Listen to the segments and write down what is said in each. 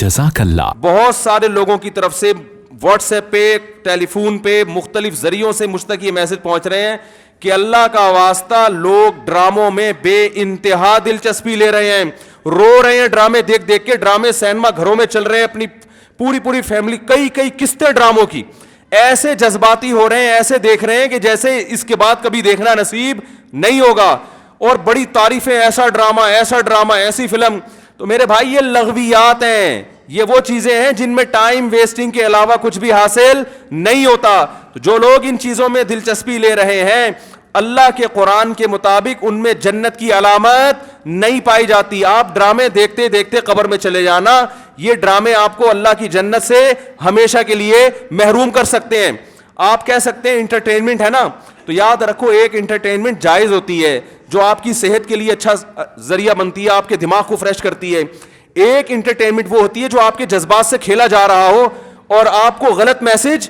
جزاک اللہ. بہت سارے لوگوں کی طرف سے واٹس ایپ پہ, ٹیلی فون پہ, مختلف ذریعوں سے مجھ تک یہ میسج پہنچ رہے ہیں کہ اللہ کا واسطہ لوگ ڈراموں میں بے انتہا دلچسپی لے رہے ہیں, رو رہے ہیں ڈرامے دیکھ دیکھ کے. ڈرامے سینما گھروں میں چل رہے ہیں, اپنی پوری فیملی, کئی قسطیں ڈراموں کی, ایسے جذباتی ہو رہے ہیں, ایسے دیکھ رہے ہیں کہ جیسے اس کے بعد کبھی دیکھنا نصیب نہیں ہوگا, اور بڑی تعریفیں, ایسا ڈرامہ, ایسی فلم. تو میرے بھائی یہ لغویات ہیں, یہ وہ چیزیں ہیں جن میں ٹائم ویسٹنگ کے علاوہ کچھ بھی حاصل نہیں ہوتا. تو جو لوگ ان چیزوں میں دلچسپی لے رہے ہیں, اللہ کے قرآن کے مطابق ان میں جنت کی علامت نہیں پائی جاتی. آپ ڈرامے دیکھتے دیکھتے قبر میں چلے جانا, یہ ڈرامے آپ کو اللہ کی جنت سے ہمیشہ کے لیے محروم کر سکتے ہیں. آپ کہہ سکتے ہیں انٹرٹینمنٹ ہے نا, تو یاد رکھو ایک انٹرٹینمنٹ جائز ہوتی ہے جو آپ کی صحت کے لیے اچھا ذریعہ بنتی ہے, آپ کے دماغ کو فریش کرتی ہے. ایک انٹرٹینمنٹ وہ ہوتی ہے جو آپ کے جذبات سے کھیلا جا رہا ہو اور آپ کو غلط میسج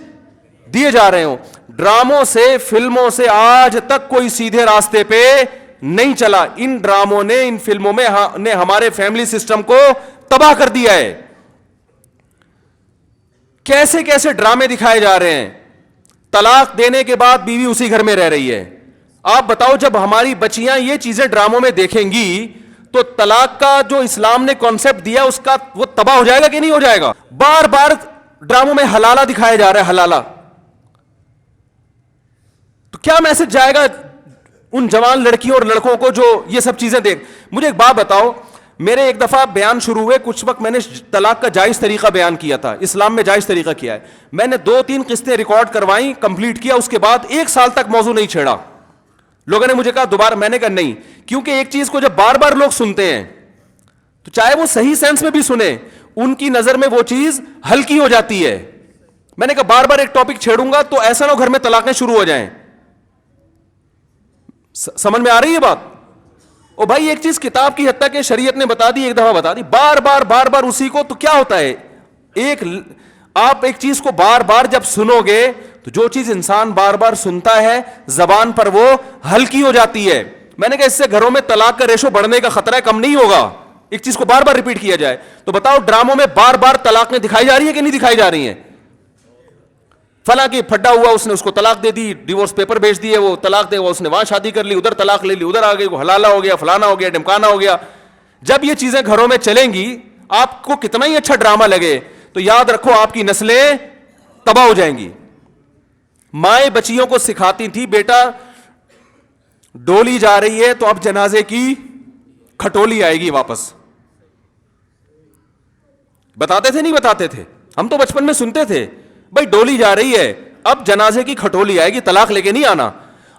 دیے جا رہے ہوں. ڈراموں سے, فلموں سے آج تک کوئی سیدھے راستے پہ نہیں چلا. ان ڈراموں نے, ان فلموں میں نے ہمارے فیملی سسٹم کو تباہ کر دیا ہے. کیسے کیسے ڈرامے دکھائے جا رہے ہیں. طلاق دینے کے بعد بیوی اسی گھر میں رہ رہی ہے. آپ بتاؤ جب ہماری بچیاں یہ چیزیں ڈراموں میں دیکھیں گی تو طلاق کا جو اسلام نے کانسیپٹ دیا اس کا وہ تباہ ہو جائے گا کہ نہیں ہو جائے گا. بار بار ڈراموں میں حلالہ دکھایا جا رہا ہے, حلالہ. تو کیا میسج جائے گا ان جوان لڑکیوں اور لڑکوں کو جو یہ سب چیزیں دیکھ. مجھے ایک بات بتاؤ, میرے ایک دفعہ بیان شروع ہوئے, کچھ وقت میں نے طلاق کا جائز طریقہ بیان کیا تھا, اسلام میں جائز طریقہ کیا ہے. میں نے 2-3 قسطیں ریکارڈ کروائیں, کمپلیٹ کیا, اس کے بعد 1 سال تک موضوع نہیں چھیڑا. لوگوں نے مجھے کہا دوبارہ, میں نے کہا نہیں, کیونکہ ایک چیز کو جب بار بار لوگ سنتے ہیں تو چاہے وہ صحیح سینس میں بھی سنیں, ان کی نظر میں وہ چیز ہلکی ہو جاتی ہے. میں نے کہا بار بار ایک ٹاپک چھیڑوں گا تو ایسا نہ ہو گھر میں طلاقیں شروع ہو جائیں. سمجھ میں آ رہی ہے بات؟ او بھائی ایک چیز کتاب کی حد تک کہ شریعت نے بتا دی, ایک دفعہ بتا دی, بار بار اسی کو, تو کیا ہوتا ہے, آپ ایک چیز کو بار بار جب سنو گے تو جو چیز انسان بار بار سنتا ہے زبان پر وہ ہلکی ہو جاتی ہے. میں نے کہا اس سے گھروں میں طلاق کا ریشو بڑھنے کا خطرہ ہے, کم نہیں ہوگا ایک چیز کو بار بار ریپیٹ کیا جائے. تو بتاؤ ڈراموں میں بار بار طلاقیں دکھائی جا رہی ہیں کہ نہیں دکھائی جا رہی ہیں؟ فلاں کی پھڈا ہوا, اس نے اس کو طلاق دے دی, ڈیورس پیپر بھیج دیے, وہ طلاق دے, وہ اس نے وہاں شادی کر لی, ادھر طلاق لے لی, ادھر آ گئی, وہ حلالہ ہو گیا, فلانا ہو گیا, ڈمکانا ہو گیا. جب یہ چیزیں گھروں میں چلیں گی, آپ کو کتنا ہی اچھا ڈرامہ لگے, تو یاد رکھو آپ کی نسلیں تباہ ہو جائیں گی. مائیں بچیوں کو سکھاتی تھی, بیٹا ڈولی جا رہی ہے تو اب جنازے کی کھٹولی آئے گی واپس. بتاتے تھے نہیں بتاتے تھے؟ ہم تو بچپن میں سنتے تھے, بھائی ڈولی جا رہی ہے اب جنازے کی کھٹولی آئے گی, طلاق لے کے نہیں آنا.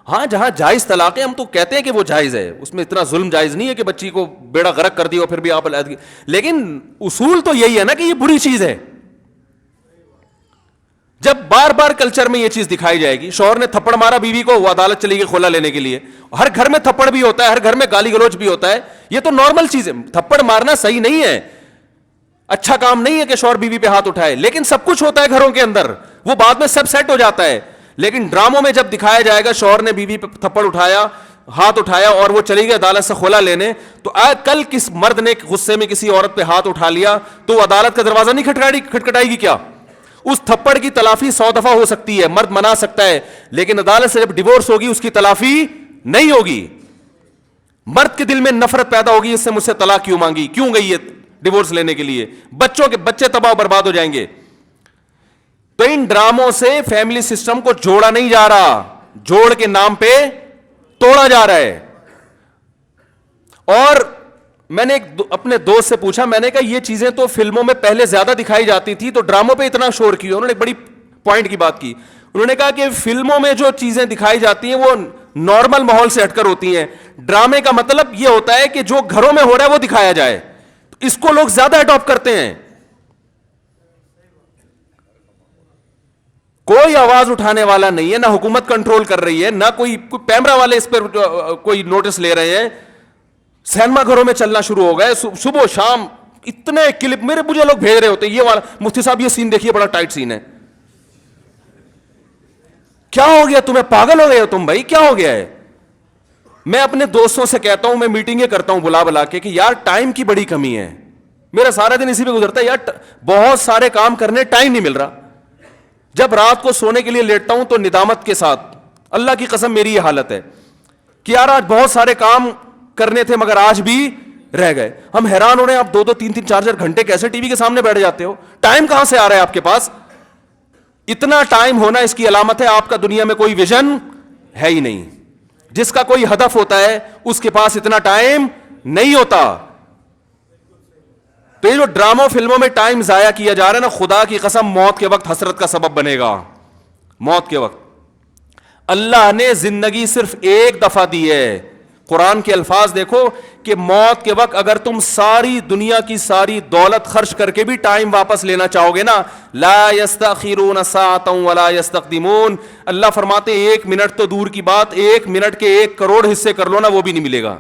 ہاں جہاں جائز طلاق ہے ہم تو کہتے ہیں کہ وہ جائز ہے, اس میں اتنا ظلم جائز نہیں ہے کہ بچی کو بیڑا غرق کر دیا پھر بھی آپ, لیکن اصول تو یہی ہے نا کہ یہ بری چیز ہے. جب بار بار کلچر میں یہ چیز دکھائی جائے گی, شوہر نے تھپڑ مارا بیوی کو, وہ عدالت چلی گئی خلا لینے کے لیے. ہر گھر میں تھپڑ بھی ہوتا ہے, ہر گھر میں گالی گلوچ بھی ہوتا ہے, یہ تو نارمل چیز ہے. تھپڑ مارنا صحیح نہیں ہے, اچھا کام نہیں ہے کہ شوہر بیوی پہ ہاتھ اٹھائے, لیکن سب کچھ ہوتا ہے گھروں کے اندر, وہ بعد میں سب سیٹ ہو جاتا ہے. لیکن ڈراموں میں جب دکھایا جائے گا شوہر نے بیوی پہ تھپڑ اٹھایا, ہاتھ اٹھایا اور وہ چلی گئی عدالت سے خلا لینے, تو کل کس مرد نے غصے میں کسی عورت پہ ہاتھ اٹھا لیا تو وہ عدالت کا دروازہ نہیں کھٹکھٹائے گی کیا؟ اس تھپڑ کی تلافی 100 دفعہ ہو سکتی ہے, مرد منا سکتا ہے, لیکن عدالت سے جب ڈیورس ہوگی اس کی تلافی نہیں ہوگی. مرد کے دل میں نفرت پیدا ہوگی, اس سے مجھ سے طلاق کیوں مانگی, کیوں گئی ہے ڈیورس لینے کے لیے, بچے تباہ برباد ہو جائیں گے. تو ان ڈراموں سے فیملی سسٹم کو جوڑا نہیں جا رہا, جوڑ کے نام پہ توڑا جا رہا ہے. اور میں نے اپنے دوست سے پوچھا, میں نے کہا یہ چیزیں تو فلموں میں پہلے زیادہ دکھائی جاتی تھی, تو ڈراموں پہ اتنا شور کیوں؟ انہوں نے ایک بڑی پوائنٹ کی بات کی. انہوں نے کہا کہ فلموں میں جو چیزیں دکھائی جاتی ہیں وہ نارمل ماحول سے ہٹ کر ہوتی ہیں. ڈرامے کا مطلب یہ ہوتا ہے کہ جو گھروں میں ہو رہا ہے وہ دکھایا جائے, اس کو لوگ زیادہ اڈاپٹ کرتے ہیں. کوئی آواز اٹھانے والا نہیں ہے, نہ حکومت کنٹرول کر رہی ہے, نہ کوئی کیمرہ والے اس پر کوئی نوٹس لے رہے ہیں. سینما گھروں میں چلنا شروع ہو گئے, صبح شام اتنے کلپ مجھے لوگ بھیج رہے ہوتے ہیں, یہ والا مفتی صاحب یہ سین دیکھیے بڑا ٹائٹ سین ہے. کیا ہو گیا تمہیں, پاگل ہو گئے ہو تم بھائی, کیا ہو گیا ہے؟ میں اپنے دوستوں سے کہتا ہوں, میں میٹنگیں کرتا ہوں بلا بلا کے کہ یار ٹائم کی بڑی کمی ہے, میرا سارا دن اسی پہ گزرتا ہے یار, بہت سارے کام کرنے ٹائم نہیں مل رہا. جب رات کو سونے کے لیے لیٹتا ہوں تو ندامت کے ساتھ, اللہ کی قسم میری یہ حالت ہے کہ یار آج بہت سارے کام کرنے تھے مگر آج بھی رہ گئے. ہم حیران ہو رہے ہیں, آپ 2-2 3-3 4-4 گھنٹے کیسے ٹی وی کے سامنے بیٹھ جاتے ہو؟ ٹائم کہاں سے آ رہا ہے آپ کے پاس؟ اتنا ٹائم ہونا اس کی علامت ہے آپ کا دنیا میں کوئی ویژن ہے ہی نہیں. جس کا کوئی ہدف ہوتا ہے اس کے پاس اتنا ٹائم نہیں ہوتا. تو یہ جو ڈراموں فلموں میں ٹائم ضائع کیا جا رہا ہے نا, خدا کی قسم موت کے وقت حسرت کا سبب بنے گا. موت کے وقت اللہ نے زندگی صرف ایک دفعہ دی ہے. قرآن کے الفاظ دیکھو کہ موت کے وقت اگر تم ساری دنیا کی ساری دولت خرچ کر کے بھی ٹائم واپس لینا چاہو گے نا, لا یستأخرون ساعة ولا یستقدمون, اللہ فرماتے 1 منٹ تو دور کی بات, 1 منٹ کے 1 کروڑ حصے کر لو نا وہ بھی نہیں ملے گا.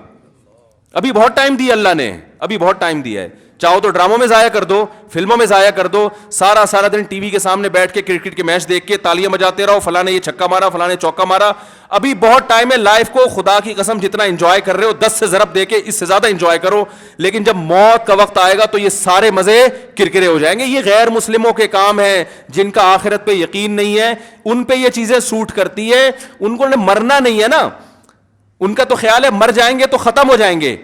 ابھی بہت ٹائم دیا اللہ نے, ابھی بہت ٹائم دیا ہے. چاہو تو ڈراموں میں ضائع کر دو, فلموں میں ضائع کر دو, سارا دن ٹی وی کے سامنے بیٹھ کے کرکٹ کے میچ دیکھ کے تالیاں بجاتے رہو, فلاں نے یہ چھکا مارا, فلاں نے چوکا مارا. ابھی بہت ٹائم ہے. لائف کو خدا کی قسم جتنا انجوائے کر رہے ہو 10 سے ضرب دے کے اس سے زیادہ انجوائے کرو, لیکن جب موت کا وقت آئے گا تو یہ سارے مزے کرکرے ہو جائیں گے. یہ غیر مسلموں کے کام ہیں جن کا آخرت پہ یقین نہیں ہے, ان پہ یہ چیزیں سوٹ کرتی ہے. ان کو مرنا نہیں ہے نا, ان کا تو خیال ہے مر جائیں گے تو ختم ہو جائیں گے,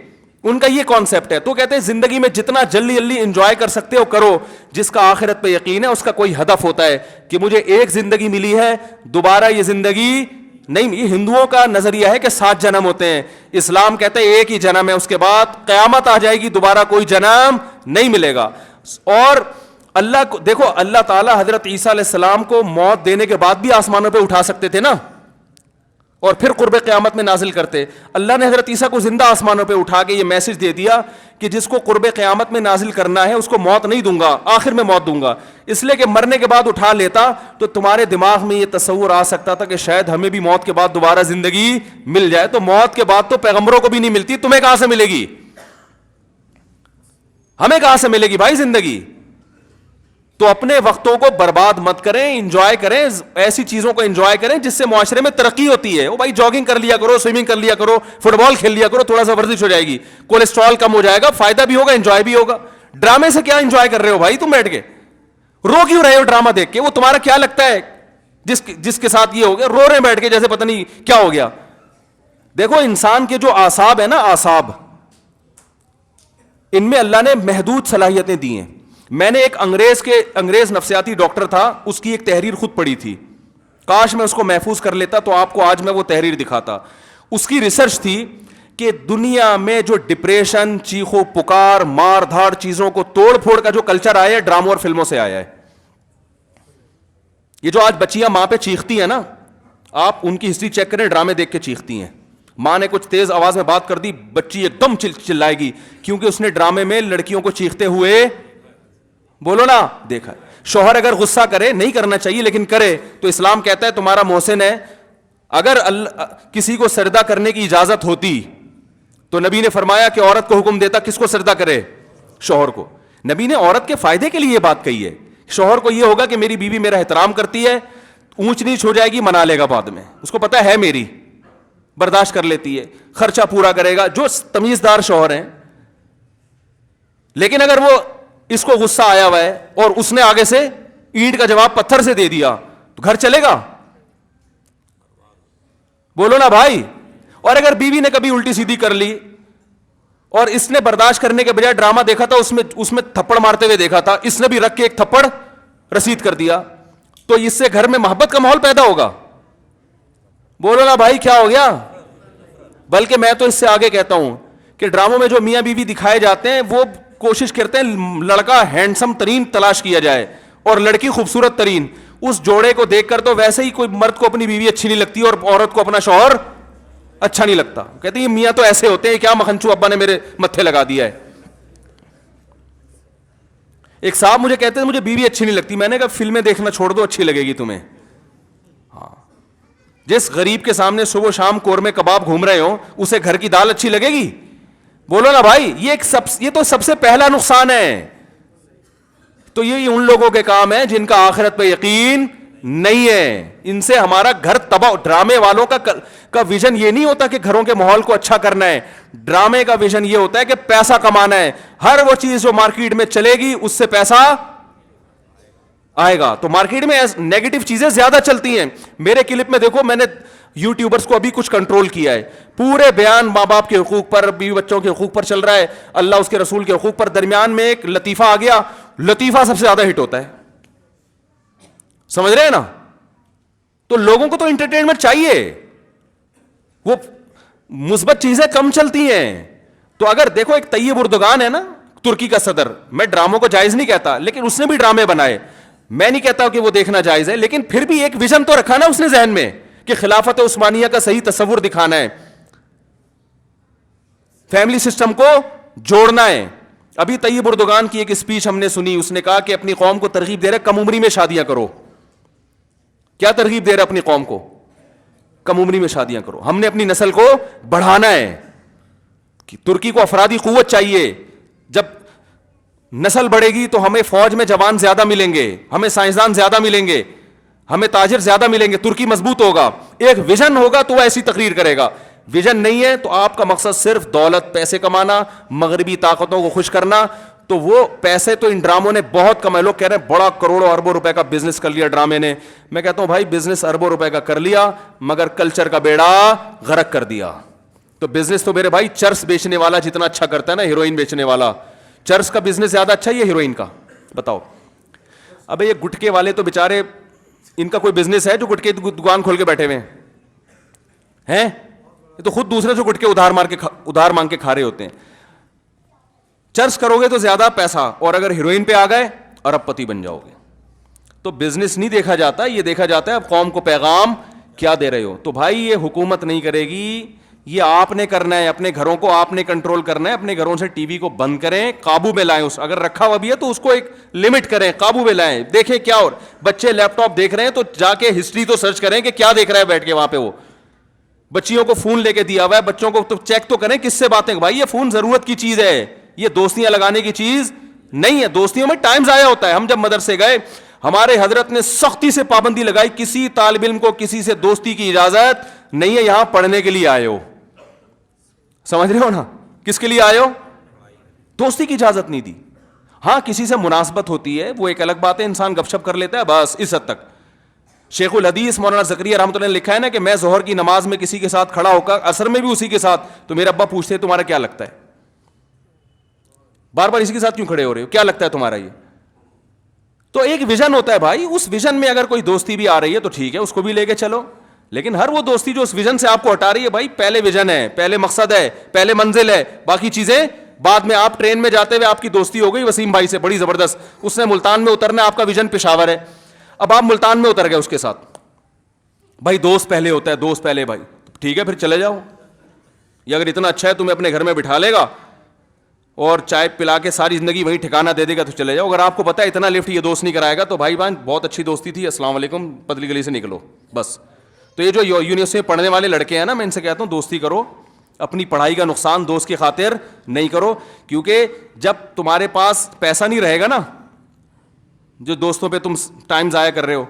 ان کا یہ کانسیپٹ ہے. تو کہتے ہیں زندگی میں جتنا جلدی انجوائے کر سکتے ہو کرو. جس کا آخرت پہ یقین ہے اس کا کوئی ہدف ہوتا ہے کہ مجھے ایک زندگی ملی ہے, دوبارہ یہ زندگی نہیں. یہ ہندوؤں کا نظریہ ہے کہ 7 جنم ہوتے ہیں, اسلام کہتے ہیں ایک ہی جنم ہے, اس کے بعد قیامت آ جائے گی, دوبارہ کوئی جنم نہیں ملے گا. اور اللہ کو دیکھو, اللہ تعالیٰ حضرت عیسیٰ علیہ السلام کو موت دینے کے بعد بھی آسمانوں پہ اٹھا سکتے تھے نا, اور پھر قرب قیامت میں نازل کرتے. اللہ نے حضرت عیسیٰ کو زندہ آسمانوں پہ اٹھا کے یہ میسج دے دیا کہ جس کو قرب قیامت میں نازل کرنا ہے اس کو موت نہیں دوں گا, آخر میں موت دوں گا. اس لیے کہ مرنے کے بعد اٹھا لیتا تو تمہارے دماغ میں یہ تصور آ سکتا تھا کہ شاید ہمیں بھی موت کے بعد دوبارہ زندگی مل جائے. تو موت کے بعد تو پیغمبروں کو بھی نہیں ملتی, تمہیں کہاں سے ملے گی؟ ہمیں کہاں سے ملے گی بھائی زندگی؟ تو اپنے وقتوں کو برباد مت کریں, انجوائے کریں, ایسی چیزوں کو انجوائے کریں جس سے معاشرے میں ترقی ہوتی ہے. وہ بھائی جاگنگ کر لیا کرو, سوئمنگ کر لیا کرو, فٹ بال کھیل لیا کرو, تھوڑا سا ورزش ہو جائے گی, کولیسٹرول کم ہو جائے گا, فائدہ بھی ہوگا, انجوائے بھی ہوگا. ڈرامے سے کیا انجوائے کر رہے ہو بھائی تم بیٹھ کے؟ رو کیوں رہے ہو ڈرامہ دیکھ کے؟ وہ تمہارا کیا لگتا ہے جس کے ساتھ یہ ہو گیا, رو رہے بیٹھ کے جیسے پتہ نہیں کیا ہو گیا. دیکھو انسان کے جو اعصاب ہیں نا, اعصاب, ان میں اللہ نے محدود صلاحیتیں دی ہیں. میں نے ایک انگریز نفسیاتی ڈاکٹر تھا, اس کی ایک تحریر خود پڑھی تھی, کاش میں اس کو محفوظ کر لیتا تو آپ کو آج میں وہ تحریر دکھاتا. اس کی ریسرچ تھی کہ دنیا میں جو ڈپریشن, چیخو پکار, مار دھاڑ, چیزوں کو توڑ پھوڑ کا جو کلچر آیا ہے ڈراموں اور فلموں سے آیا ہے. یہ جو آج بچیاں ماں پہ چیختی ہیں نا, آپ ان کی ہسٹری چیک کریں, ڈرامے دیکھ کے چیختی ہیں. ماں نے کچھ تیز آواز میں بات کر دی, بچی ایک دم چلائے گی, کیونکہ اس نے ڈرامے میں لڑکیوں کو چیختے ہوئے, بولو نا, دیکھا. شوہر اگر غصہ کرے, نہیں کرنا چاہیے لیکن کرے, تو اسلام کہتا ہے تمہارا محسن ہے. اگر کسی کو سجدہ کرنے کی اجازت ہوتی تو نبی نے فرمایا کہ عورت کو حکم دیتا کس کو سجدہ کرے؟ شوہر کو. نبی نے عورت کے فائدے کے لیے یہ بات کہی ہے. شوہر کو یہ ہوگا کہ میری بیوی میرا احترام کرتی ہے, اونچ نیچ ہو جائے گی منا لے گا بعد میں, اس کو پتا ہے میری, برداشت کر لیتی ہے, خرچہ پورا کرے گا, جو تمیزدار شوہر ہیں. لیکن اگر وہ اس کو غصہ آیا ہوا ہے اور اس نے آگے سے اینٹ کا جواب پتھر سے دے دیا تو گھر چلے گا؟ بولو نا بھائی. اور اگر بیوی نے کبھی الٹی سیدھی کر لی اور اس نے برداشت کرنے کے بجائے ڈرامہ دیکھا تھا, اس میں تھپڑ مارتے ہوئے دیکھا تھا, اس نے بھی رکھ کے ایک تھپڑ رسید کر دیا, تو اس سے گھر میں محبت کا ماحول پیدا ہوگا؟ بولو نا بھائی کیا ہو گیا؟ بلکہ میں تو اس سے آگے کہتا ہوں کہ ڈراموں میں جو میاں بیوی دکھائے جاتے ہیں وہ کوشش کرتے ہیں لڑکا ہینڈسم ترین تلاش کیا جائے اور لڑکی خوبصورت ترین. اس جوڑے کو دیکھ کر تو ویسے ہی کوئی مرد کو اپنی بیوی اچھی نہیں لگتی اور عورت کو اپنا شوہر اچھا نہیں لگتا. کہتے ہیں میاں تو ایسے ہوتے ہیں, کیا مکھنچو ابا نے میرے متھے لگا دیا ہے. ایک صاحب مجھے کہتے ہیں مجھے بیوی اچھی نہیں لگتی. میں نے کہا فلمیں دیکھنا چھوڑ دو, اچھی لگے گی تمہیں. ہاں, جس غریب کے سامنے صبح شام قورمے کباب گھوم رہے ہو اسے گھر کی دال اچھی لگے گی؟ بولو نا بھائی. یہ تو سب سے پہلا نقصان ہے. تو یہ ان لوگوں کے کام ہے جن کا آخرت پہ یقین نہیں ہے. ان سے ہمارا گھر تباہ. ڈرامے والوں کا ویژن یہ نہیں ہوتا کہ گھروں کے ماحول کو اچھا کرنا ہے. ڈرامے کا ویژن یہ ہوتا ہے کہ پیسہ کمانا ہے. ہر وہ چیز جو مارکیٹ میں چلے گی اس سے پیسہ آئے گا. تو مارکیٹ میں نیگیٹو چیزیں زیادہ چلتی ہیں. میرے کلپ میں دیکھو, میں نے یوٹیوبرز کو ابھی کچھ کنٹرول کیا ہے. پورے بیان ماں باپ کے حقوق پر, بیوی بچوں کے حقوق پر چل رہا ہے, اللہ اس کے رسول کے حقوق پر. درمیان میں ایک لطیفہ آ گیا, لطیفہ سب سے زیادہ ہٹ ہوتا ہے. سمجھ رہے ہیں نا؟ تو لوگوں کو تو انٹرٹینمنٹ چاہیے, وہ مثبت چیزیں کم چلتی ہیں. تو اگر دیکھو ایک طیب اردوغان ہے نا, ترکی کا صدر, میں ڈراموں کو جائز نہیں کہتا, لیکن اس نے بھی ڈرامے بنائے. میں نہیں کہتا کہ وہ دیکھنا جائز ہے, لیکن پھر بھی ایک ویژن تو رکھا نا اس نے ذہن میں کہ خلافت عثمانیہ کا صحیح تصور دکھانا ہے, فیملی سسٹم کو جوڑنا ہے. ابھی طیب اردوغان کی ایک اسپیچ ہم نے سنی, اس نے کہا کہ اپنی قوم کو ترغیب دے رہے کم عمری میں شادیاں کرو. کیا ترغیب دے رہے اپنی قوم کو؟ کم عمری میں شادیاں کرو. ہم نے اپنی نسل کو بڑھانا ہے. ترکی کو افرادی قوت چاہیے. جب نسل بڑھے گی تو ہمیں فوج میں جوان زیادہ ملیں گے, ہمیں سائنسدان زیادہ ملیں گے, ہمیں تاجر زیادہ ملیں گے. ترکی مضبوط ہوگا. ایک ویژن ہوگا تو وہ ایسی تقریر کرے گا. ویژن نہیں ہے تو آپ کا مقصد صرف دولت, پیسے کمانا, مغربی طاقتوں کو خوش کرنا, تو وہ پیسے تو ان ڈراموں نے بہت کمائے. لوگ کہہ رہے ہیں بڑا کروڑوں اربوں روپے کا بزنس کر لیا ڈرامے نے. میں کہتا ہوں بھائی بزنس اربوں روپے کا کر لیا مگر کلچر کا بیڑا غرق کر دیا. تو بزنس تو میرے بھائی چرس بیچنے والا جتنا اچھا کرتا ہے نا, ہیروئن بیچنے والا, چرس کا بزنس زیادہ اچھا ہے یا ہیروئن کا؟ بتاؤ. ابے یہ گٹکے والے تو بےچارے, ان کا کوئی بزنس ہے جو گٹکے دکان کھول کے بیٹھے ہوئے ہیں؟ یہ تو خود دوسرے سے گٹکے ادھار مانگ کے کھا رہے ہوتے ہیں. چرس کرو گے تو زیادہ پیسہ, اور اگر ہیروئن پہ آ گئے ارب پتی بن جاؤ گے. تو بزنس نہیں دیکھا جاتا, یہ دیکھا جاتا ہے اب قوم کو پیغام کیا دے رہے ہو. تو بھائی یہ حکومت نہیں کرے گی, یہ آپ نے کرنا ہے. اپنے گھروں کو آپ نے کنٹرول کرنا ہے. اپنے گھروں سے ٹی وی کو بند کریں, قابو میں لائیں. اس اگر رکھا ہوا بھی ہے تو اس کو ایک لمٹ کریں, قابو میں لائیں. دیکھیں کیا, اور بچے لیپ ٹاپ دیکھ رہے ہیں تو جا کے ہسٹری تو سرچ کریں کہ کیا دیکھ رہا ہے بیٹھ کے وہاں پہ. وہ بچیوں کو فون لے کے دیا ہوا ہے, بچوں کو تو چیک تو کریں کس سے باتیں. بھائی یہ فون ضرورت کی چیز ہے, یہ دوستیاں لگانے کی چیز نہیں ہے. دوستیوں میں ٹائم ضائع ہوتا ہے. ہم جب مدرسے گئے ہمارے حضرت نے سختی سے پابندی لگائی, کسی طالب علم کو کسی سے دوستی کی اجازت نہیں ہے, یہاں پڑھنے کے لیے آئے ہو. سمجھ رہے ہو نا, کس کے لیے آئے ہو؟ دوستی کی اجازت نہیں دی. ہاں کسی سے مناسبت ہوتی ہے وہ ایک الگ بات ہے, انسان گپ شپ کر لیتا ہے بس اس حد تک. شیخ الحدیث مولانا زکریا رحمۃ اللہ نے لکھا ہے نا کہ میں ظہر کی نماز میں کسی کے ساتھ کھڑا ہو کر, عصر میں بھی اسی کے ساتھ, تو میرے ابا پوچھتے ہیں تمہارا کیا لگتا ہے, بار بار اسی کے ساتھ کیوں کھڑے ہو رہے ہو, کیا لگتا ہے تمہارا یہ؟ تو ایک ویژن ہوتا ہے بھائی, اس ویژن میں اگر کوئی دوستی بھی آ رہی ہے تو ٹھیک ہے, اس کو بھی لے کے چلو. لیکن ہر وہ دوستی جو اس ویژن سے آپ کو ہٹا رہی ہے, بھائی پہلے ویژن ہے, پہلے مقصد ہے, پہلے منزل ہے, باقی چیزیں بعد میں. آپ ٹرین میں جاتے ہوئے آپ کی دوستی ہو گئی وسیم بھائی سے بڑی زبردست, اس نے ملتان میں اترنا, آپ کا ویژن پشاور ہے, اب آپ ملتان میں اتر گئے اس کے ساتھ. بھائی دوست پہلے ہوتا ہے, دوست پہلے. بھائی ٹھیک ہے پھر چلے جاؤ. یہ اگر اتنا اچھا ہے تمہیں اپنے گھر میں بٹھا لے گا اور چائے پلا کے ساری زندگی وہیں ٹھکانہ دے دے گا تو چلے جاؤ. اگر آپ کو پتا ہے اتنا لفٹ یہ دوست نہیں کرائے گا تو بھائی بہن بہت اچھی دوستی تھی, السلام علیکم, پتلی گلی سے نکلو بس. تو یہ جو یونیورسٹی میں پڑھنے والے لڑکے ہیں نا, میں ان سے کہتا ہوں دوستی کرو, اپنی پڑھائی کا نقصان دوست کی خاطر نہیں کرو. کیونکہ جب تمہارے پاس پیسہ نہیں رہے گا نا, جو دوستوں پہ تم ٹائم ضائع کر رہے ہو,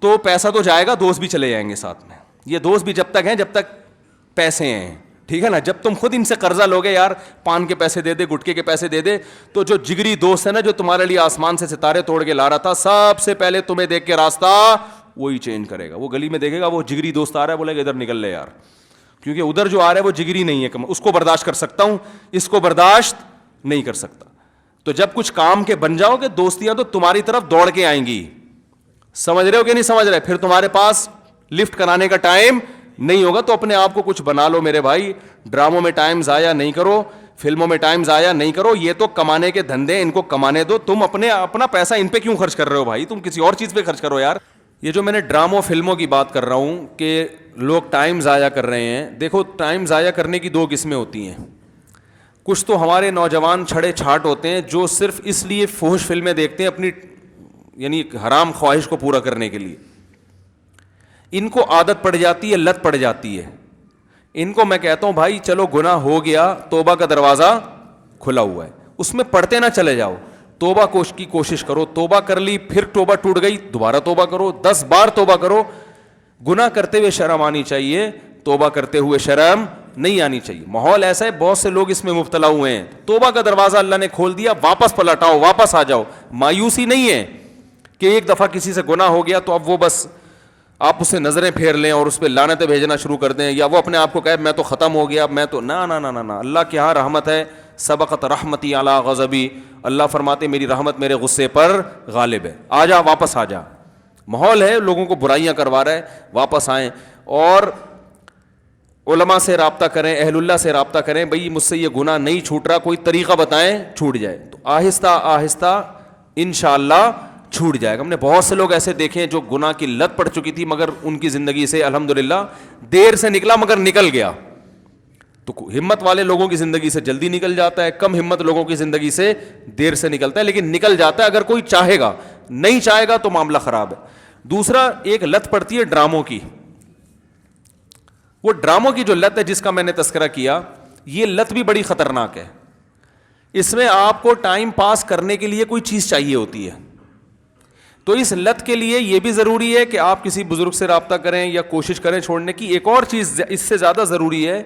تو پیسہ تو جائے گا, دوست بھی چلے جائیں گے ساتھ میں. یہ دوست بھی جب تک ہیں جب تک پیسے ہیں, ٹھیک ہے نا. جب تم خود ان سے قرضہ لوگے, یار پان کے پیسے دے دے, گٹکے کے پیسے دے دے, تو جو جگری دوست ہے نا, جو تمہارے لیے آسمان سے ستارے توڑ کے لا رہا تھا, سب سے پہلے تمہیں دیکھ کے راستہ وہی چینج کرے گا. وہ گلی میں دیکھے گا وہ جگری دوست آ رہا ہے, بولے گا ادھر نکل لے یار, کیونکہ ادھر جو آ رہا ہے وہ جگری نہیں ہے, اس کو برداشت کر سکتا ہوں, اس کو برداشت نہیں کر سکتا. تو جب کچھ کام کے بن جاؤ گے, دوستیاں تو تمہاری طرف دوڑ کے آئیں گی. سمجھ رہے ہو کہ نہیں سمجھ رہے؟ پھر تمہارے پاس لفٹ کرانے کا ٹائم نہیں ہوگا. تو اپنے آپ کو کچھ بنا لو میرے بھائی. ڈراموں میں ٹائم ضائع نہیں کرو, فلموں میں ٹائم ضائع نہیں کرو. یہ تو کمانے کے دھندے, ان کو کمانے دو. تم اپنا پیسہ ان پہ کیوں خرچ کر رہے ہو بھائی؟ تم کسی اور چیز پہ خرچ کرو یار. یہ جو میں نے ڈراموں فلموں کی بات کر رہا ہوں کہ لوگ ٹائم ضائع کر رہے ہیں, دیکھو ٹائم ضائع کرنے کی دو قسمیں ہوتی ہیں. کچھ تو ہمارے نوجوان چھڑے چھاٹ ہوتے ہیں جو صرف اس لیے فحش فلمیں دیکھتے ہیں اپنی یعنی حرام خواہش کو پورا کرنے کے لیے. ان کو عادت پڑ جاتی ہے, لت پڑ جاتی ہے. ان کو میں کہتا ہوں بھائی چلو گناہ ہو گیا, توبہ کا دروازہ کھلا ہوا ہے, اس میں پڑھتے نہ چلے جاؤ. توبہ کی کوشش کرو. توبہ کر لی, پھر توبہ ٹوٹ گئی, دوبارہ توبہ کرو, 10 بار توبہ کرو. گناہ کرتے ہوئے شرم آنی چاہیے, توبہ کرتے ہوئے شرم نہیں آنی چاہیے. ماحول ایسا ہے, بہت سے لوگ اس میں مبتلا ہوئے ہیں. توبہ کا دروازہ اللہ نے کھول دیا, واپس پلٹ آؤ, واپس آ جاؤ. مایوسی نہیں ہے کہ ایک دفعہ کسی سے گناہ ہو گیا تو اب وہ بس آپ اس سے نظریں پھیر لیں اور اس پہ لعنتیں بھیجنا شروع کر دیں, یا وہ اپنے آپ کو کہے میں تو ختم ہو گیا, میں تو نا نا نا نا نا. اللہ کی ہاں رحمت ہے, سبقت رحمتی علی غضبی. اللہ فرماتے میری رحمت میرے غصے پر غالب ہے. آ جا, واپس آ جا. ماحول ہے لوگوں کو برائیاں کروا رہا ہے, واپس آئیں اور علماء سے رابطہ کریں, اہل اللہ سے رابطہ کریں. بھئی مجھ سے یہ گناہ نہیں چھوٹ رہا, کوئی طریقہ بتائیں چھوٹ جائے. تو آہستہ آہستہ انشاءاللہ چھوٹ جائے گا. ہم نے بہت سے لوگ ایسے دیکھے جو گناہ کی لت پڑ چکی تھی, مگر ان کی زندگی سے الحمدللہ دیر سے نکلا مگر نکل گیا. تو ہمت والے لوگوں کی زندگی سے جلدی نکل جاتا ہے, کم ہمت لوگوں کی زندگی سے دیر سے نکلتا ہے, لیکن نکل جاتا ہے اگر کوئی چاہے گا. نہیں چاہے گا تو معاملہ خراب ہے. دوسرا ایک لت پڑتی ہے ڈراموں کی. وہ ڈراموں کی جو لت ہے جس کا میں نے تذکرہ کیا, یہ لت بھی بڑی خطرناک ہے. اس میں آپ کو ٹائم پاس کرنے کے لیے کوئی چیز چاہیے ہوتی ہے. تو اس لت کے لیے یہ بھی ضروری ہے کہ آپ کسی بزرگ سے رابطہ کریں یا کوشش کریں چھوڑنے کی. ایک اور چیز اس سے زیادہ ضروری ہے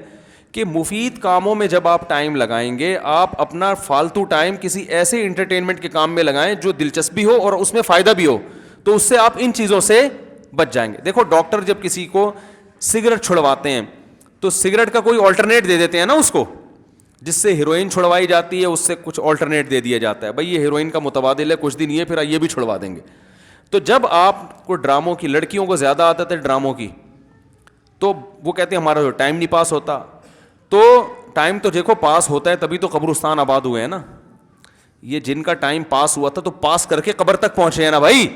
کہ مفید کاموں میں جب آپ ٹائم لگائیں گے, آپ اپنا فالتو ٹائم کسی ایسے انٹرٹینمنٹ کے کام میں لگائیں جو دلچسپی ہو اور اس میں فائدہ بھی ہو, تو اس سے آپ ان چیزوں سے بچ جائیں گے. دیکھو ڈاکٹر جب کسی کو سگریٹ چھڑواتے ہیں تو سگریٹ کا کوئی آلٹرنیٹ دے دیتے ہیں نا اس کو, جس سے ہیروئن چھڑوائی جاتی ہے اس سے کچھ آلٹرنیٹ دے دیا جاتا ہے, بھائی یہ ہیروئن کا متبادل ہے, کچھ دن یہ پھر یہ بھی چھڑوا دیں گے. تو جب آپ کو ڈراموں کی, لڑکیوں کو زیادہ عادت ہے ڈراموں کی, تو وہ کہتے ہیں ہمارا ٹائم نہیں پاس ہوتا. تو ٹائم تو دیکھو پاس ہوتا ہے تبھی تو قبرستان آباد ہوئے ہیں نا. یہ جن کا ٹائم پاس ہوا تھا تو پاس کر کے قبر تک پہنچے ہیں نا بھائی.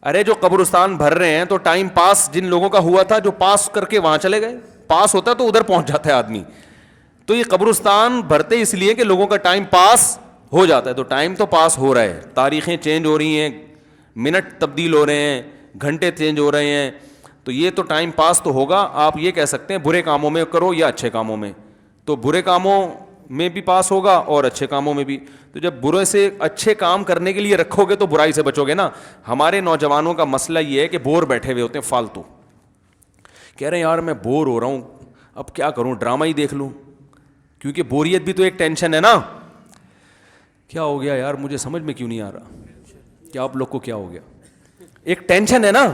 ارے جو قبرستان بھر رہے ہیں تو ٹائم پاس جن لوگوں کا ہوا تھا جو پاس کر کے وہاں چلے گئے. پاس ہوتا تو ادھر پہنچ جاتا ہے آدمی. تو یہ قبرستان بھرتے اس لیے کہ لوگوں کا ٹائم پاس ہو جاتا ہے. تو ٹائم تو پاس ہو رہا ہے, تاریخیں چینج ہو رہی ہیں, منٹ تبدیل ہو رہے ہیں, گھنٹے چینج ہو رہے ہیں, تو یہ تو ٹائم پاس تو ہوگا. آپ یہ کہہ سکتے ہیں برے کاموں میں کرو یا اچھے کاموں میں, تو برے کاموں میں بھی پاس ہوگا اور اچھے کاموں میں بھی. تو جب برے سے اچھے کام کرنے کے لیے رکھو گے تو برائی سے بچو گے نا. ہمارے نوجوانوں کا مسئلہ یہ ہے کہ بور بیٹھے ہوئے ہوتے ہیں فالتو, کہہ رہے ہیں یار میں بور ہو رہا ہوں, اب کیا کروں, ڈرامہ ہی دیکھ لوں, کیونکہ بوریت بھی تو ایک ٹینشن ہے نا. کیا ہو گیا یار, مجھے سمجھ میں کیوں نہیں آ رہا کہ آپ لوگ کو کیا ہو گیا. ایک ٹینشن ہے نا,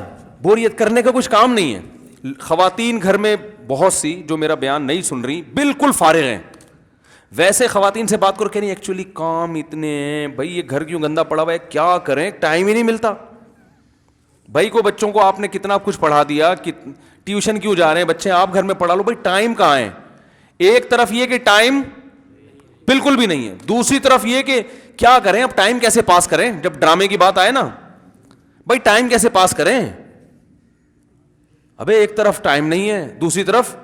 بوریت کرنے کا کچھ کام نہیں ہے. خواتین گھر میں بہت سی جو میرا بیان نہیں سن رہی بالکل فارغ ہیں. ویسے خواتین سے بات کرو کہ نہیں ایکچولی کام اتنے ہیں بھائی, یہ گھر کیوں گندا پڑا ہوا ہے, کیا کریں, ٹائم ہی نہیں ملتا. بھائی کو بچوں کو آپ نے کتنا کچھ پڑھا دیا, کہ ٹیوشن کیوں جا رہے ہیں بچے, آپ گھر میں پڑھا لو, بھائی ٹائم کہاں ہے. ایک طرف یہ کہ ٹائم بالکل بھی نہیں ہے, دوسری طرف یہ کہ کیا کریں, اب ٹائم کیسے پاس کریں. جب ڈرامے کی بات آئے نا, بھائی ٹائم کیسے پاس کریں. ابے ایک طرف ٹائم نہیں ہے, دوسری طرف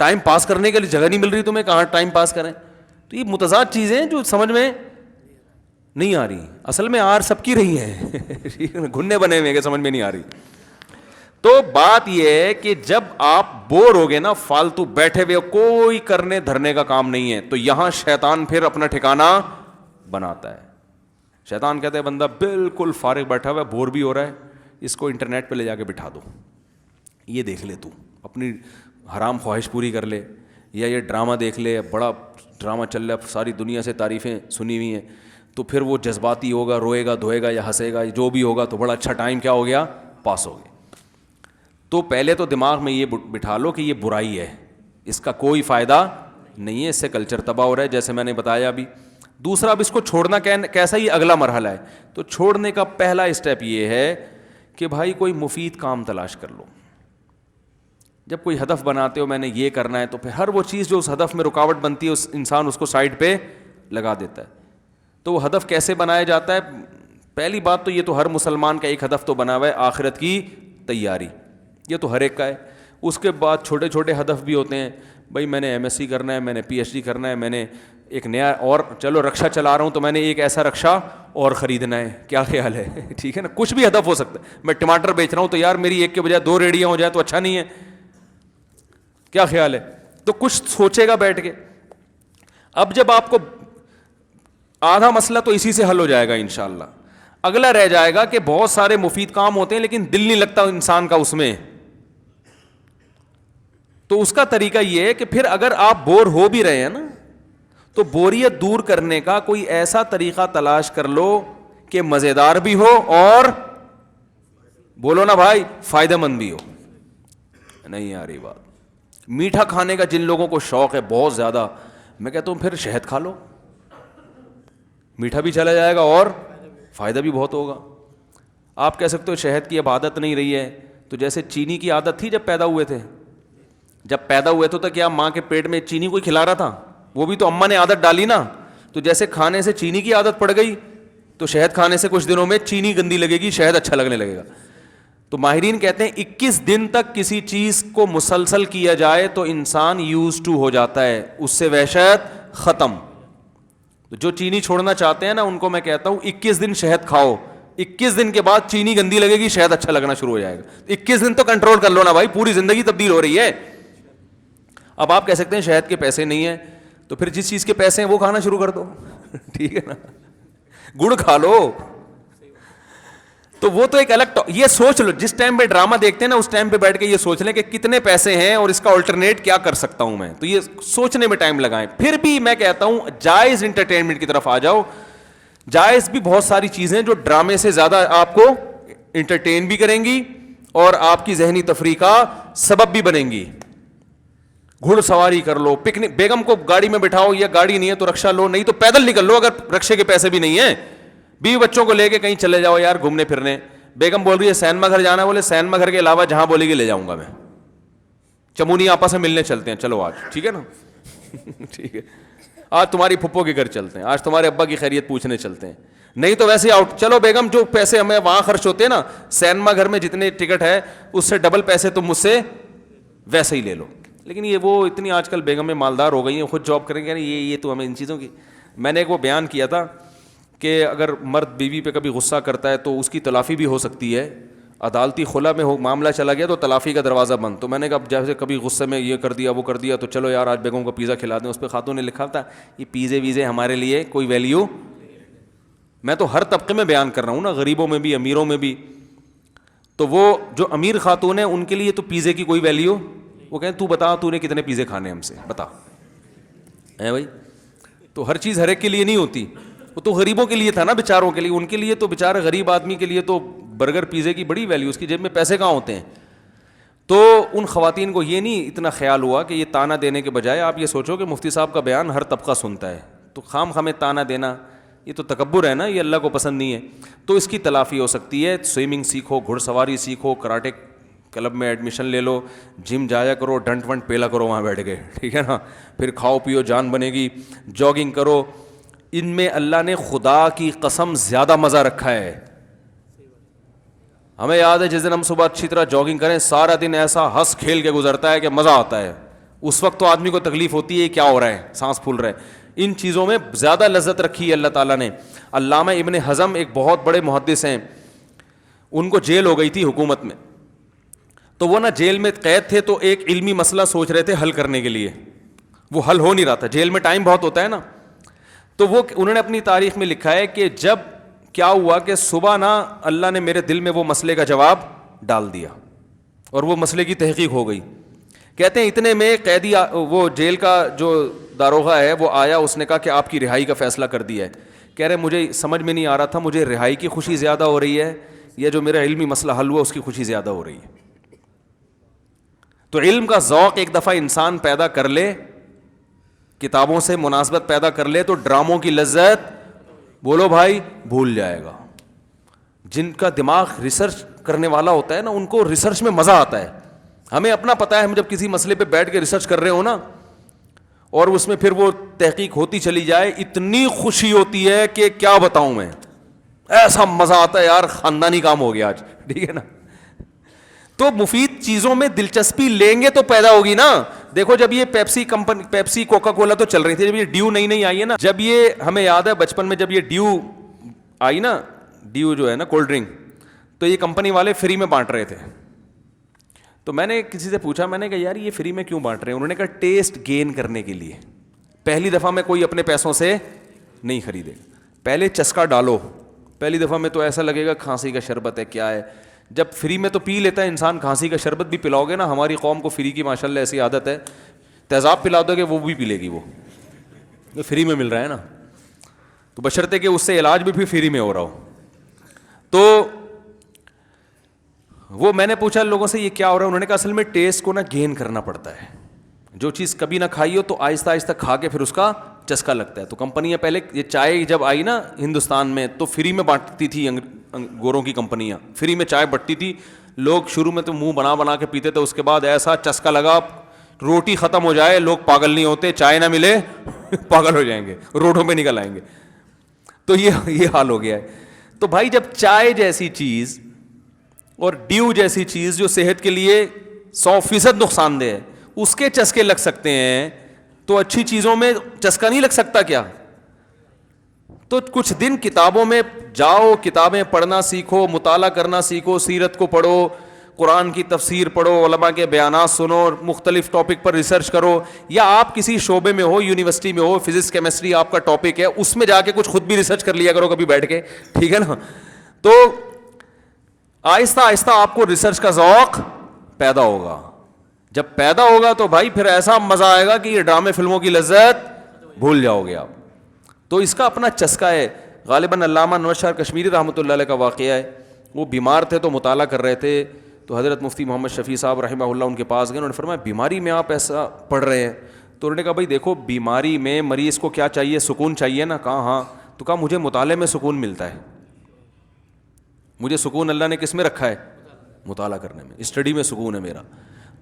ٹائم پاس کرنے کے لیے جگہ نہیں مل رہی تمہیں, کہاں ٹائم پاس کریں. تو یہ متضاد چیزیں جو سمجھ میں نہیں آ رہی, اصل میں آر سب کی رہی ہیں, گھننے بنے ہوئے کہ سمجھ میں نہیں آ رہی. تو بات یہ ہے کہ جب آپ بور ہو گئے نا, فالتو بیٹھے ہوئے کوئی کرنے دھرنے کا کام نہیں ہے, تو یہاں شیطان پھر اپنا ٹھکانہ بناتا ہے. شیطان کہتا ہے بندہ بالکل فارغ بیٹھا ہوا ہے, بور بھی ہو رہا ہے, اس کو انٹرنیٹ پہ لے جا کے بٹھا دو, یہ دیکھ لے تو اپنی حرام خواہش پوری کر لے, یا یہ ڈرامہ دیکھ لے, بڑا ڈرامہ چل رہا ہے, ساری دنیا سے تعریفیں سنی ہوئی ہیں, تو پھر وہ جذباتی ہوگا, روئے گا دھوئے گا یا ہنسے گا, جو بھی ہوگا, تو بڑا اچھا ٹائم کیا ہو گیا, پاس ہو گیا. تو پہلے تو دماغ میں یہ بٹھا لو کہ یہ برائی ہے, اس کا کوئی فائدہ نہیں ہے, اس سے کلچر تباہ ہو رہا ہے جیسے میں نے بتایا ابھی. دوسرا, اب اس کو چھوڑنا کیسا, یہ اگلا مرحلہ ہے. تو چھوڑنے کا پہلا اسٹیپ یہ ہے کہ بھائی کوئی مفید کام تلاش کر لو. جب کوئی ہدف بناتے ہو میں نے یہ کرنا ہے, تو پھر ہر وہ چیز جو اس ہدف میں رکاوٹ بنتی ہے, اس انسان اس کو سائڈ پہ لگا دیتا ہے. تو وہ ہدف کیسے بنایا جاتا ہے؟ پہلی بات تو یہ تو ہر مسلمان کا ایک ہدف تو بنا ہوا ہے, آخرت کی تیاری, یہ تو ہر ایک کا ہے. اس کے بعد چھوٹے چھوٹے ہدف بھی ہوتے ہیں, بھائی میں نے MS سی کرنا ہے, میں نے PhD کرنا ہے, میں نے ایک نیا, اور چلو رکشا چلا رہا ہوں تو میں نے ایک ایسا رکشا اور خریدنا ہے, کیا خیال ہے, ٹھیک ہے نا, کچھ بھی ہدف ہو سکتا ہے. میں ٹماٹر بیچ رہا ہوں تو یار میری ایک کے بجائے 2 ریڑیاں ہو جائے تو اچھا نہیں ہے, کیا خیال ہے. تو کچھ سوچے گا بیٹھ کے. اب جب آپ کو آدھا مسئلہ تو اسی سے حل ہو جائے گا انشاءاللہ. اگلا رہ جائے گا کہ بہت سارے مفید کام ہوتے ہیں لیکن دل نہیں لگتا انسان کا اس میں. تو اس کا طریقہ یہ ہے کہ پھر اگر آپ بور ہو بھی رہے ہیں نا تو بوریت دور کرنے کا کوئی ایسا طریقہ تلاش کر لو کہ مزیدار بھی ہو اور بولو نا بھائی فائدہ مند بھی ہو. نہیں آ رہی بات. میٹھا کھانے کا جن لوگوں کو شوق ہے بہت زیادہ, میں کہتا ہوں پھر شہد کھا لو, میٹھا بھی چلا جائے گا اور فائدہ بھی بہت ہوگا. آپ کہہ سکتے ہو شہد کی اب عادت نہیں رہی ہے, تو جیسے چینی کی عادت تھی جب پیدا ہوئے تھے, جب پیدا ہوئے تو کیا ماں کے پیٹ میں چینی کوئی کھلا رہا تھا؟ وہ بھی تو اماں نے عادت ڈالی نا. تو جیسے کھانے سے چینی کی عادت پڑ گئی تو شہد کھانے سے کچھ دنوں میں چینی گندی لگے گی, شہد اچھا لگنے لگے گا. تو ماہرین کہتے ہیں 21 دن تک کسی چیز کو مسلسل کیا جائے تو انسان یوز ٹو ہو جاتا ہے, اس سے وحشت ختم. تو جو چینی چھوڑنا چاہتے ہیں نا ان کو میں کہتا ہوں 21 دن شہد کھاؤ, 21 دن کے بعد چینی گندی لگے گی, شہد اچھا لگنا شروع ہو جائے گا. 21 دن تو کنٹرول کر لو نا بھائی, پوری زندگی تبدیل ہو رہی ہے. اب آپ کہہ سکتے ہیں شہد کے پیسے نہیں ہیں, تو پھر جس چیز کے پیسے ہیں وہ کھانا شروع کر دو. ٹھیک ہے نا, گڑ کھا لو. تو وہ تو ایک الگ یہ سوچ لو, جس ٹائم پہ ڈرامہ دیکھتے ہیں نا اس ٹائم پہ بیٹھ کے یہ سوچ لیں کہ کتنے پیسے ہیں اور اس کا الٹرنیٹ کیا کر سکتا ہوں میں. تو یہ سوچنے میں ٹائم لگائیں. پھر بھی میں کہتا ہوں جائز انٹرٹینمنٹ کی طرف آ جاؤ. جائز بھی بہت ساری چیزیں جو ڈرامے سے زیادہ آپ کو انٹرٹین بھی کریں گی اور آپ کی ذہنی تفریح کا سبب بھی بنیں گی. گھڑ سواری کر لو, پکنک, بیگم کو گاڑی میں بٹھاؤ, یا گاڑی نہیں ہے تو رکشا لو, نہیں تو پیدل نکل لو اگر رکشے کے پیسے بھی نہیں ہیں. بیوی بچوں کو لے کے کہیں چلے جاؤ یار گھومنے پھرنے. بیگم بول رہی ہے سینما گھر جانا, بولے سینما گھر کے علاوہ جہاں بولے گی لے جاؤں گا میں. چمونی آپا سے ملنے چلتے ہیں, چلو آج, ٹھیک ہے نا. ٹھیک ہے, آج تمہاری پھپھو کے گھر چلتے ہیں, آج تمہارے ابا کی خیریت پوچھنے چلتے ہیں. نہیں تو ویسے آؤٹ. چلو بیگم جو پیسے ہمیں وہاں خرچ ہوتے ہیں نا سینما گھر میں جتنے ٹکٹ ہے اس سے ڈبل پیسے تم مجھ سے ویسے ہی لے لو. لیکن یہ وہ اتنی آج کل بیگمیں مالدار ہو گئی ہیں, خود جاب کریں گے. یہ تو ہمیں ان چیزوں کی, میں نے ایک وہ بیان کیا تھا کہ اگر مرد بیوی پہ کبھی غصہ کرتا ہے تو اس کی تلافی بھی ہو سکتی ہے. عدالتی خلا میں معاملہ چلا گیا تو تلافی کا دروازہ بند. تو میں نے کہا جیسے کبھی غصے میں یہ کر دیا وہ کر دیا تو چلو یار آج بیگم کو پیزا کھلا دیں. اس پہ خاتون نے لکھا تھا یہ پیزے ویزے ہمارے لیے کوئی ویلیو. میں تو ہر طبقے میں بیان کر رہا ہوں نا, غریبوں میں بھی امیروں میں بھی. تو وہ جو امیر خاتون ہیں ان کے لیے تو پیزے کی کوئی ویلیو, وہ کہیں تو بتا تو نے کتنے پیزے کھانے ہم سے بتا ہے بھائی. تو ہر چیز ہر ایک کے لیے نہیں ہوتی. وہ تو غریبوں کے لیے تھا نا, بیچاروں کے لیے. ان کے لیے تو بیچارے غریب آدمی کے لیے تو برگر پیزے کی بڑی ویلیو, اس کی جیب میں پیسے کہاں ہوتے ہیں. تو ان خواتین کو یہ نہیں اتنا خیال ہوا کہ یہ تانا دینے کے بجائے آپ یہ سوچو کہ مفتی صاحب کا بیان ہر طبقہ سنتا ہے, تو خام خامے تانا دینا یہ تو تکبر ہے نا, یہ اللہ کو پسند نہیں ہے. تو اس کی تلافی ہو سکتی ہے. سوئمنگ سیکھو, گھڑ سواری سیکھو, کراٹے کلب میں ایڈمیشن لے لو, جم جایا کرو, ڈنٹ ونٹ پیلا کرو وہاں بیٹھ کے, ٹھیک ہے نا. پھر کھاؤ پیو جان بنے گی, جاگنگ کرو. ان میں اللہ نے خدا کی قسم زیادہ مزہ رکھا ہے. ہمیں یاد ہے جس دن ہم صبح اچھی طرح جاگنگ کریں سارا دن ایسا ہنس کھیل کے گزرتا ہے کہ مزہ آتا ہے. اس وقت تو آدمی کو تکلیف ہوتی ہے کیا ہو رہا ہے, سانس پھول رہا ہے. ان چیزوں میں زیادہ لذت رکھی ہے اللہ تعالیٰ نے. علامہ ابن حزم ایک بہت بڑے محدث ہیں, ان کو جیل ہو گئی تھی حکومت میں. تو وہ نا جیل میں قید تھے تو ایک علمی مسئلہ سوچ رہے تھے حل کرنے کے لیے, وہ حل ہو نہیں رہا تھا. جیل میں ٹائم بہت ہوتا ہے نا. تو وہ انہوں نے اپنی تاریخ میں لکھا ہے کہ جب کیا ہوا کہ صبح نا اللہ نے میرے دل میں وہ مسئلے کا جواب ڈال دیا اور وہ مسئلے کی تحقیق ہو گئی. کہتے ہیں اتنے میں قیدی وہ جیل کا جو داروغہ ہے وہ آیا, اس نے کہا کہ آپ کی رہائی کا فیصلہ کر دیا ہے. کہہ رہے مجھے سمجھ میں نہیں آ رہا تھا, مجھے رہائی کی خوشی زیادہ ہو رہی ہے یا جو میرا علمی مسئلہ حل ہوا اس کی خوشی زیادہ ہو رہی ہے. تو علم کا ذوق ایک دفعہ انسان پیدا کر لے, کتابوں سے مناسبت پیدا کر لے, تو ڈراموں کی لذت بولو بھائی بھول جائے گا. جن کا دماغ ریسرچ کرنے والا ہوتا ہے نا ان کو ریسرچ میں مزہ آتا ہے. ہمیں اپنا پتہ ہے, ہم جب کسی مسئلے پہ بیٹھ کے ریسرچ کر رہے ہو نا اور اس میں پھر وہ تحقیق ہوتی چلی جائے, اتنی خوشی ہوتی ہے کہ کیا بتاؤں میں, ایسا مزہ آتا ہے یار, خاندانی کام ہو گیا آج, ٹھیک ہے نا. تو مفید چیزوں میں دلچسپی لیں گے تو پیدا ہوگی نا. دیکھو جب یہ Pepsi company, Pepsi Coca Cola تو چل رہی تھی, جب یہ ڈیو نئی نئی آئی ہے نا, جب یہ ہمیں یاد ہے بچپن میں جب یہ ڈیو آئی نا, ڈیو جو ہے نا کولڈ ڈرنک, تو یہ کمپنی والے فری میں بانٹ رہے تھے. تو میں نے کسی سے پوچھا, میں نے کہا یار یہ فری میں کیوں بانٹ رہے ہیں؟ انہوں نے کہا ٹیسٹ گین کرنے کے لیے, پہلی دفعہ میں کوئی اپنے پیسوں سے نہیں خریدے. پہلے چسکا ڈالو, پہلی دفعہ میں تو ایسا لگے گا کھانسی کا شربت ہے کیا ہے, جب فری میں تو پی لیتا ہے انسان, کھانسی کا شربت بھی پلاؤ گے نا, ہماری قوم کو فری کی ماشاءاللہ ایسی عادت ہے, تیزاب پلا دو گے وہ بھی پی لے گی, وہ فری میں مل رہا ہے نا, تو بشرطے کہ اس سے علاج بھی فری میں ہو رہا ہو. تو وہ میں نے پوچھا لوگوں سے یہ کیا ہو رہا ہے, انہوں نے کہا اصل میں ٹیسٹ کو نا گین کرنا پڑتا ہے, جو چیز کبھی نہ کھائی ہو تو آہستہ آہستہ کھا کے پھر اس کا چسکا لگتا ہے. تو کمپنیاں پہلے یہ چائے جب آئی نا ہندوستان میں تو فری میں بانٹتی تھی, گوروں کی کمپنیاں فری میں چائے بٹتی تھی, لوگ شروع میں تو منہ بنا بنا کے پیتے تھے, اس کے بعد ایسا چسکا لگا, روٹی ختم ہو جائے لوگ پاگل نہیں ہوتے, چائے نہ ملے پاگل ہو جائیں گے, روڈوں پہ نکل آئیں گے. تو یہ حال ہو گیا ہے. تو بھائی جب چائے جیسی چیز اور ڈیو جیسی چیز جو صحت کے لیے 100% نقصان دہ ہے اس کے چسکے لگ سکتے ہیں, تو اچھی چیزوں میں چسکا نہیں لگ سکتا کیا؟ تو کچھ دن کتابوں میں جاؤ, کتابیں پڑھنا سیکھو, مطالعہ کرنا سیکھو, سیرت کو پڑھو, قرآن کی تفسیر پڑھو, علماء کے بیانات سنو, مختلف ٹاپک پر ریسرچ کرو, یا آپ کسی شعبے میں ہو, یونیورسٹی میں ہو, فزکس کیمسٹری آپ کا ٹاپک ہے, اس میں جا کے کچھ خود بھی ریسرچ کر لیا کرو کبھی بیٹھ کے, ٹھیک ہے نا. تو آہستہ آہستہ آپ کو ریسرچ کا ذوق پیدا ہوگا, جب پیدا ہوگا تو بھائی پھر ایسا مزہ آئے گا کہ یہ ڈرامے فلموں کی لذت بھول جاؤ گے آپ. تو اس کا اپنا چسکا ہے. غالباً علامہ انور شاہ کشمیری رحمۃ اللہ علیہ کا واقعہ ہے, وہ بیمار تھے تو مطالعہ کر رہے تھے, تو حضرت مفتی محمد شفیع صاحب رحمہ اللہ ان کے پاس گئے, انہوں نے فرمایا بیماری میں آپ ایسا پڑھ رہے ہیں؟ تو انہوں نے کہا بھائی دیکھو بیماری میں مریض کو کیا چاہیے, سکون چاہیے نا. کہا ہاں. تو کہا مجھے مطالعے میں سکون ملتا ہے, مجھے سکون اللہ نے کس میں رکھا ہے؟ مطالعہ کرنے میں, اسٹڈی میں سکون ہے میرا.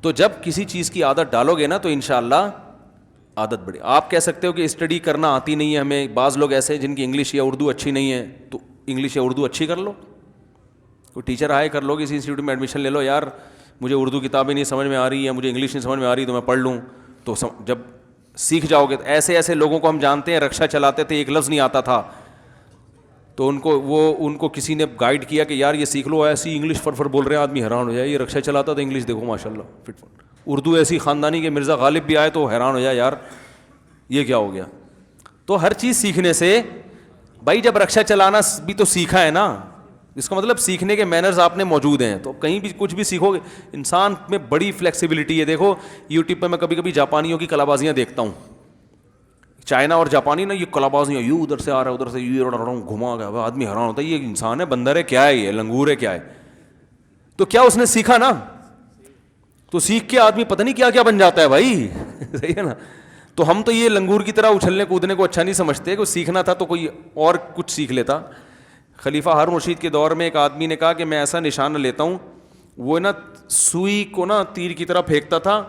تو جب کسی چیز کی عادت ڈالو گے نا تو انشاءاللہ عادت بڑھے. آپ کہہ سکتے ہو کہ اسٹڈی کرنا آتی نہیں ہے ہمیں, بعض لوگ ایسے ہیں جن کی انگلش یا اردو اچھی نہیں ہے, تو انگلش یا اردو اچھی کر لو, کوئی ٹیچر آئے کر لو, کسی انسٹیٹیوٹ میں ایڈمیشن لے لو, یار مجھے اردو کتابیں نہیں سمجھ میں آ رہی ہیں, مجھے انگلش نہیں سمجھ میں آ رہی, تو میں پڑھ لوں. تو جب سیکھ جاؤ گے, ایسے ایسے لوگوں کو ہم جانتے ہیں, رکشا چلاتے تھے ایک لفظ نہیں آتا تھا, تو ان کو کسی نے گائیڈ کیا کہ یار یہ سیکھ لو, ایسی انگلش فر بول رہے ہیں, آدمی حیران ہو جائے, یہ رکشا چلاتا تھا انگلش دیکھو ماشاء اللہ فٹ فٹ. اردو ایسی خاندانی کہ مرزا غالب بھی آئے تو حیران ہو جائے, یار یہ کیا ہو گیا. تو ہر چیز سیکھنے سے, بھائی جب رکشا چلانا بھی تو سیکھا ہے نا, اس کا مطلب سیکھنے کے مینرز آپ نے موجود ہیں, تو کہیں بھی کچھ بھی سیکھو گے. انسان میں بڑی فلیکسیبلٹی ہے. دیکھو یوٹیوب پہ میں کبھی کبھی جاپانیوں کی کلا بازیاں دیکھتا ہوں, چائنا اور جاپانی نا, یہ کلا بازیاں, یوں ادھر سے آ رہا ہے ادھر سے یہ گھما گیا, آدمی حیران ہوتا ہے یہ انسان ہے, بندر ہے, کیا ہے یہ, لنگور ہے, کیا ہے. تو کیا اس نے سیکھا نا, تو سیکھ کے آدمی پتہ نہیں کیا کیا بن جاتا ہے بھائی, صحیح ہے نا. تو ہم تو یہ لنگور کی طرح اچھلنے کودنے کو اچھا نہیں سمجھتے, کہ سیکھنا تھا تو کوئی اور کچھ سیکھ لیتا. خلیفہ ہارون رشید کے دور میں ایک آدمی نے کہا کہ میں ایسا نشانہ لیتا ہوں, وہ نا سوئی کو نا تیر کی طرح پھینکتا تھا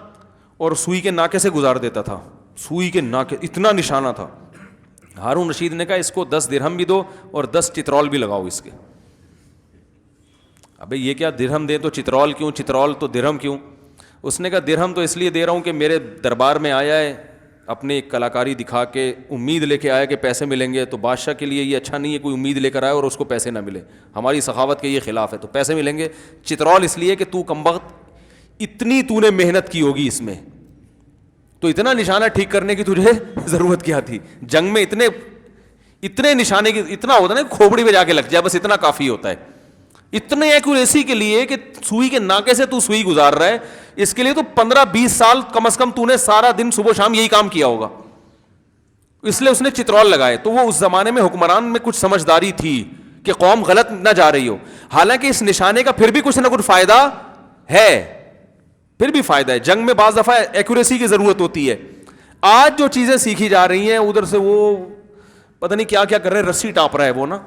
اور سوئی کے ناکے سے گزار دیتا تھا, سوئی کے ناکے, اتنا نشانہ تھا. ہارون رشید نے کہا اس کو 10 درہم بھی دو اور 10 چترول بھی لگاؤ اس کے. ابے یہ کیا درہم دیں تو چترول کیوں, چترول تو درہم کیوں؟ اس نے کہا درہم تو اس لیے دے رہا ہوں کہ میرے دربار میں آیا ہے, اپنے کلاکاری دکھا کے امید لے کے آیا کہ پیسے ملیں گے, تو بادشاہ کے لیے یہ اچھا نہیں ہے کوئی امید لے کر آئے اور اس کو پیسے نہ ملے, ہماری سخاوت کے یہ خلاف ہے, تو پیسے ملیں گے. چترول اس لیے کہ تو کمبخت اتنی تو نے محنت کی ہوگی اس میں, تو اتنا نشانہ ٹھیک کرنے کی تجھے ضرورت کیا تھی؟ جنگ میں اتنے نشانے کی اتنا ہوتا ہے نا, کھوپڑی پہ جا کے لگ جائے, بس اتنا کافی ہوتا ہے. اتنے ایکوریسی کے لیے کہ سوئی کے ناکے سے تو سوئی گزار رہا ہے, اس کے لیے تو 15-20 سال کم از کم تو نے سارا دن صبح شام یہی کام کیا ہوگا, اس لیے اس نے چترول لگائے. تو وہ اس زمانے میں حکمران میں کچھ سمجھداری تھی کہ قوم غلط نہ جا رہی ہو, حالانکہ اس نشانے کا پھر بھی کچھ نہ کچھ فائدہ ہے, پھر بھی فائدہ ہے. جنگ میں بعض دفعہ ایکوریسی کی ضرورت ہوتی ہے. آج جو چیزیں سیکھی جا رہی ہیں, ادھر سے وہ پتہ نہیں کیا کیا کر رہے ہیں, رسی ٹاپ رہا ہے وہ نا,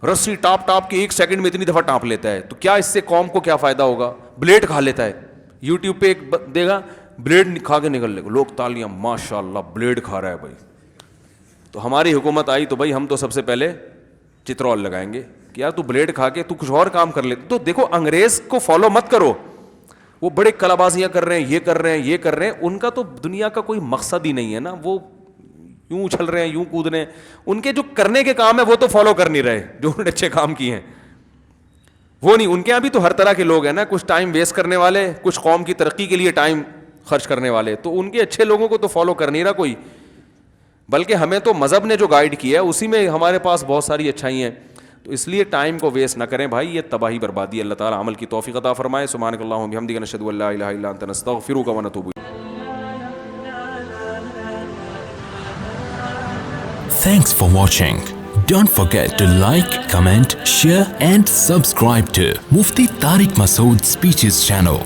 رسی ٹاپ کے 1 سیکنڈ میں اتنی دفعہ ٹاپ لیتا ہے, تو کیا اس سے قوم کو کیا فائدہ ہوگا؟ بلیڈ کھا لیتا ہے. یوٹیوب پہ ایک دے گا بلیڈ کھا کے نکل لے گا, لوگ تالیاں, ماشاء اللہ بلیڈ کھا رہا ہے بھائی. تو ہماری حکومت آئی تو بھائی ہم تو سب سے پہلے چترول لگائیں گے کہ یار تو بلیڈ کھا کے تو کچھ اور کام کر لیتے. تو دیکھو انگریز کو فالو مت کرو, وہ بڑے کلا بازیاں کر رہے ہیں, یہ کر رہے ہیں, یہ کر رہے ہیں, ان کا تو دنیا کا کوئی مقصد ہی نہیں ہے نا, وہ یوں اچھل رہے ہیں, یوں کود رہے ہیں. ان کے جو کرنے کے کام ہے وہ تو فالو کر نہیں رہے, جو انہوں نے اچھے کام کیے ہیں وہ نہیں. ان کے یہاں بھی تو ہر طرح کے لوگ ہیں نا, کچھ ٹائم ویسٹ کرنے والے, کچھ قوم کی ترقی کے لیے ٹائم خرچ کرنے والے, تو ان کے اچھے لوگوں کو تو فالو کر نہیں رہا کوئی. بلکہ ہمیں تو مذہب نے جو گائیڈ کیا ہے اسی میں ہمارے پاس بہت ساری اچھائی ہیں. تو اس لیے ٹائم کو ویسٹ نہ کریں بھائی, یہ تباہی بربادی ہے. اللہ تعالیٰ عمل کی توفیق عطا فرمائے. سبحانک اللہم و بحمدک نشہد ان لا الہ الا انت نستغفرک و نتوب الیک. Thanks for watching. Don't forget to like, comment, share and subscribe to Mufti Tariq Masood Speeches channel.